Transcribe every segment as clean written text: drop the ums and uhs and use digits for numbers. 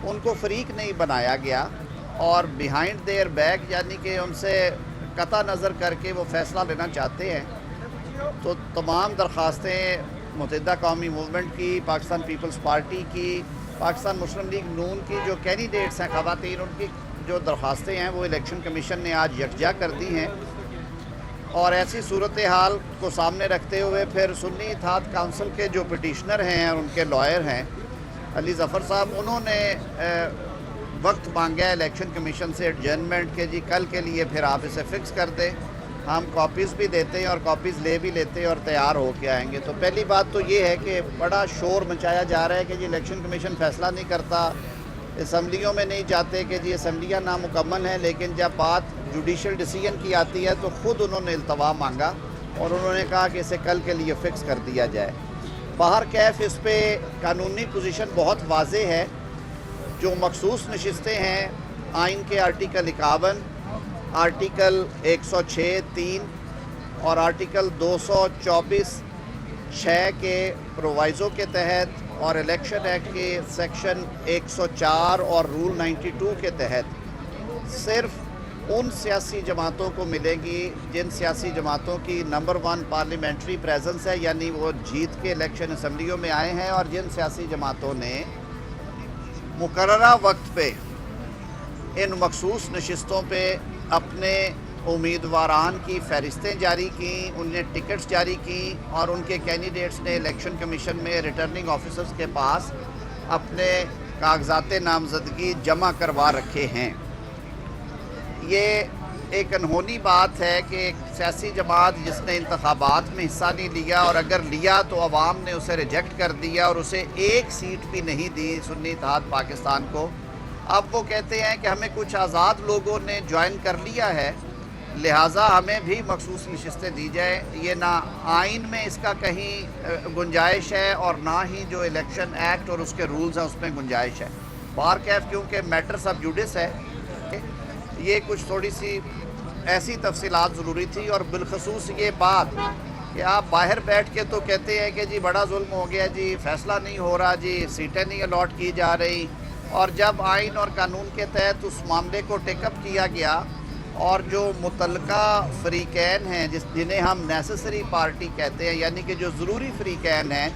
ان کو فریق نہیں بنایا گیا اور بیہائنڈ دیئر بیک یعنی کہ ان سے قطع نظر کر کے وہ فیصلہ لینا چاہتے ہیں. تو تمام درخواستیں متحدہ قومی موومنٹ کی، پاکستان پیپلز پارٹی کی، پاکستان مسلم لیگ نون کی جو کینڈیڈیٹس ہیں خواتین، ان کی جو درخواستیں ہیں وہ الیکشن کمیشن نے آج یکجا کر دی ہیں. اور ایسی صورتحال کو سامنے رکھتے ہوئے پھر سنی اتحاد کونسل کے جو پٹیشنر ہیں اور ان کے لائر ہیں علی ظفر صاحب، انہوں نے وقت مانگا ہے الیکشن کمیشن سے ایڈجرنمنٹ کے جی کل کے لیے پھر آپ اسے فکس کر دیں. ہم کاپیز بھی دیتے ہیں اور کاپیز لے بھی لیتے ہیں اور تیار ہو کے آئیں گے. تو پہلی بات تو یہ ہے کہ بڑا شور مچایا جا رہا ہے کہ جی الیکشن کمیشن فیصلہ نہیں کرتا، اسمبلیوں میں نہیں جاتے کہ جی اسمبلیاں نامکمل ہیں، لیکن جب بات جوڈیشل ڈیسیجن کی آتی ہے تو خود انہوں نے التوا مانگا اور انہوں نے کہا کہ اسے کل کے لیے فکس کر دیا جائے. باہر کیف اس پہ قانونی پوزیشن بہت واضح ہے. جو مخصوص نشستیں ہیں آئین کے آرٹیکل 51، آرٹیکل 106(3) اور آرٹیکل 224(6) کے پرووائزوں کے تحت اور الیکشن ایکٹ کے سیکشن 104 اور رول 92 کے تحت صرف ان سیاسی جماعتوں کو ملے گی جن سیاسی جماعتوں کی نمبر 1 پارلیمنٹری پریزنس ہے، یعنی وہ جیت کے الیکشن اسمبلیوں میں آئے ہیں، اور جن سیاسی جماعتوں نے مقررہ وقت پہ ان مخصوص نشستوں پہ اپنے امیدواران کی فہرستیں جاری کیں، انہیں ٹکٹس جاری کیں، اور ان کے کینڈیڈیٹس نے الیکشن کمیشن میں ریٹرننگ آفیسرز کے پاس اپنے کاغذات نامزدگی جمع کروا رکھے ہیں. یہ ایک انہونی بات ہے کہ ایک سیاسی جماعت جس نے انتخابات میں حصہ نہیں لیا، اور اگر لیا تو عوام نے اسے ریجیکٹ کر دیا اور اسے ایک سیٹ بھی نہیں دی سنی اتحاد پاکستان کو، اب وہ کہتے ہیں کہ ہمیں کچھ آزاد لوگوں نے جوائن کر لیا ہے، لہٰذا ہمیں بھی مخصوص نشستیں دی جائیں. یہ نہ آئین میں اس کا کہیں گنجائش ہے اور نہ ہی جو الیکشن ایکٹ اور اس کے رولز ہیں اس میں گنجائش ہے. بار کیف کیونکہ میٹر سب جوڈس ہے، یہ کچھ تھوڑی سی ایسی تفصیلات ضروری تھی. اور بالخصوص یہ بات کہ آپ باہر بیٹھ کے تو کہتے ہیں کہ جی بڑا ظلم ہو گیا، جی فیصلہ نہیں ہو رہا، جی سیٹیں نہیں الاٹ کی جا رہی، اور جب آئین اور قانون کے تحت اس معاملے کو ٹیک اپ کیا گیا اور جو متعلقہ فریقین ہیں جنہیں ہم نیسیسری پارٹی کہتے ہیں، یعنی کہ جو ضروری فریقین ہیں،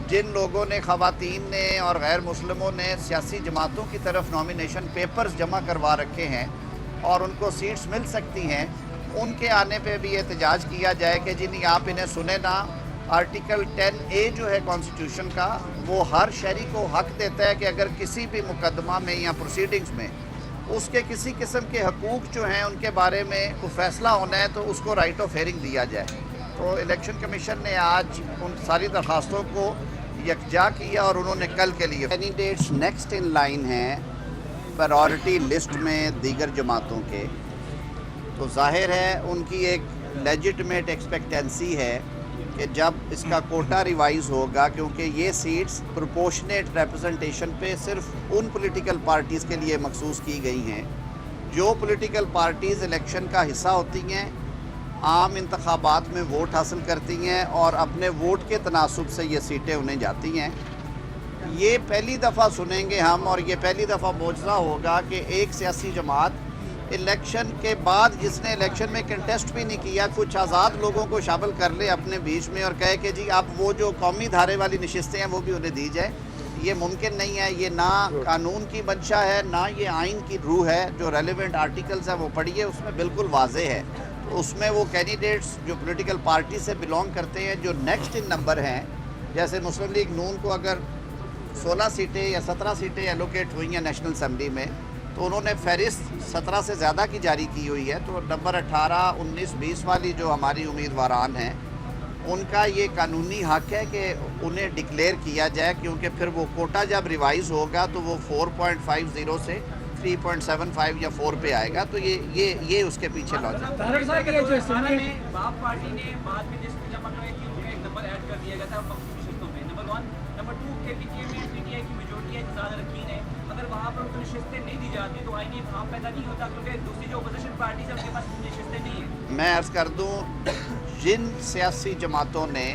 جن لوگوں نے، خواتین نے اور غیر مسلموں نے سیاسی جماعتوں کی طرف نامینیشن پیپرز جمع کروا رکھے ہیں اور ان کو سیٹس مل سکتی ہیں، ان کے آنے پہ بھی احتجاج کیا جائے کہ جی نہیں آپ انہیں سنیں نا. آرٹیکل 10A جو ہے کانسٹیٹیوشن کا، وہ ہر شہری کو حق دیتا ہے کہ اگر کسی بھی مقدمہ میں یا پروسیڈنگز میں اس کے کسی قسم کے حقوق جو ہیں ان کے بارے میں کوئی فیصلہ ہونا ہے تو اس کو رائٹ آف ہیئرنگ دیا جائے. تو الیکشن کمیشن نے آج ان ساری درخواستوں کو یکجا کیا اور انہوں نے کل کے لیے کینڈیڈیٹس نیکسٹ ان لائن ہیں پرائورٹی لسٹ میں دیگر جماعتوں کے. تو ظاہر ہے ان کی ایک لیجٹمیٹ ایکسپیکٹنسی ہے کہ جب اس کا کوٹا ریوائز ہوگا، کیونکہ یہ سیٹس پروپورشنیٹ ریپرزنٹیشن پہ صرف ان پولیٹیکل پارٹیز کے لیے مخصوص کی گئی ہیں جو پولیٹیکل پارٹیز الیکشن کا حصہ ہوتی ہیں، عام انتخابات میں ووٹ حاصل کرتی ہیں اور اپنے ووٹ کے تناسب سے یہ سیٹیں انہیں جاتی ہیں. یہ پہلی دفعہ سنیں گے ہم، اور یہ پہلی دفعہ معجزہ ہوگا کہ ایک سیاسی جماعت الیکشن کے بعد جس نے الیکشن میں کنٹیسٹ بھی نہیں کیا، کچھ آزاد لوگوں کو شامل کر لے اپنے بیچ میں اور کہے کہ جی اب وہ جو قومی دھارے والی نشستیں ہیں وہ بھی انہیں دی جائے. یہ ممکن نہیں ہے. یہ نہ قانون کی منشا ہے، نہ یہ آئین کی روح ہے. جو ریلیونٹ آرٹیکلز ہیں وہ پڑھیے، اس میں بالکل واضح ہے. اس میں وہ کینڈیڈیٹس جو پولیٹیکل پارٹی سے بلونگ کرتے ہیں جو نیکسٹ ان نمبر ہیں، جیسے مسلم لیگ نون کو اگر 16 سیٹیں یا 17 سیٹیں ایلوکیٹ ہوئی ہیں نیشنل اسمبلی میں، تو انہوں نے فہرست 17 سے زیادہ کی جاری کی ہوئی ہے. تو نمبر 18، 19، 20 والی جو ہماری امیدواران ہیں ان کا یہ قانونی حق ہے کہ انہیں ڈکلیئر کیا جائے، کیونکہ پھر وہ کوٹا جب ریوائز ہوگا تو وہ 4.50 سے 3.75 یا 4 پہ آئے گا. تو یہ اس کے پیچھے لاجک ہے. باپ پارٹی نے بعد میں جس جب ایک نمبر ایڈ کر دیا گیا تھا مخصوص نشستوں میں، نمبر 1، نمبر 2 کے پی کے میں پی ٹی آئی کی میجورٹی ہے زیادہ رکین ہے. اگر وہاں پر ان کو نشستیں نہیں دی جاتی تو آئینی ابہام پیدا نہیں ہوتا، کیونکہ دوسری جو اپوزیشن پارٹیز ہیں ان کے پاس نشستیں نہیں ہیں. میں عرض کر دوں، جن سیاسی جماعتوں نے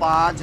5,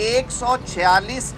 146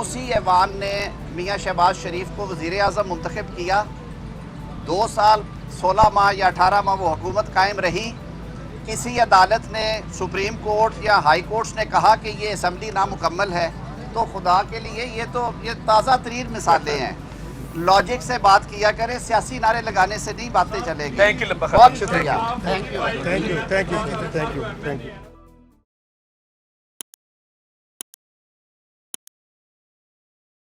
اسی ایوان نے میاں شہباز شریف کو وزیر اعظم منتخب کیا. 2 سال 16 ماہ یا 18 ماہ وہ حکومت قائم رہی. کسی عدالت نے، سپریم کورٹ یا ہائی کورٹس نے کہا کہ یہ اسمبلی نامکمل ہے. تو خدا کے لیے یہ تازہ ترین مثالیں ہیں. لاجک سے بات کیا کریں، سیاسی نعرے لگانے سے نہیں باتیں چلے گی. Thank you. بہت شکریہ. Thank you.